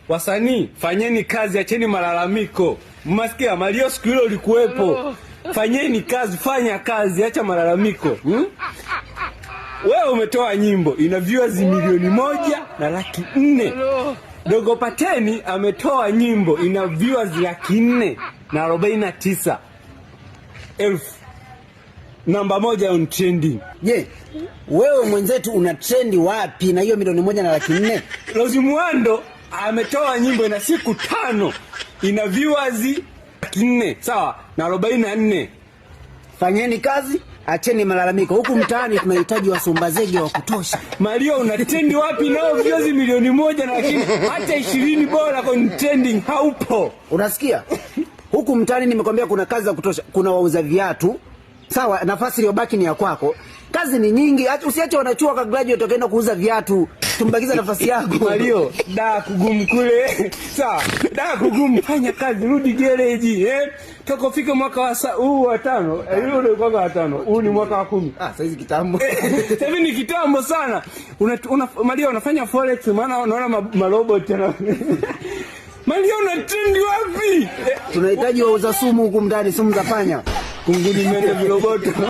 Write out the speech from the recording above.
Wasanii, fanyeni kazi, acheni malalamiko. Mmasikia Mario siku hilo ulikuwepo. Fanyeni kazi, fanya kazi, acha malalamiko. Wewe umetoa nyimbo ina viewers milioni 1.4 million. Dogo Pateni ametoa nyimbo ina viewers 449,000. Namba 1 on trending. Je, wewe mwenzetu una trendi wapi na hiyo milioni 1.4 million? Rose Muhando ametoa nyimbo ina siku 5 ina viewers 4 sawa na 44. Fanyeni kazi, acheni malalamiko. Huku mtaani tunahitaji wasombazege wa kutosha. Mario una trendi wapi nao viewers milioni 1 lakini hata 20 bora kwa trending haupo. Unasikia? Huku mtaani nimekwambia kuna kazi za kutosha. Kuna wauza viatu. Sawa, nafasi iliyobaki ni ya kwako. Kazi ni nyingi. Usiache wanachuo ka graduate wakaenda kuuza viatu. Tumbakiza nafasi yako. Mario, da kugumu kule. Sawa, da kugumu, fanya kazi, rudi garage, Toka ufike mwaka wa 5, hiyo ndio mwaka wa 5. Huu ni mwaka wa 10. Sasa hizi kitambo. Sasa hivi ni kitambo sana. Mario unafanya forex maana unaona marobot na Mario una trend wapi? Tunahitaji wauza sumu huku ndani, sumu za panya. Kunguni mende viroboto.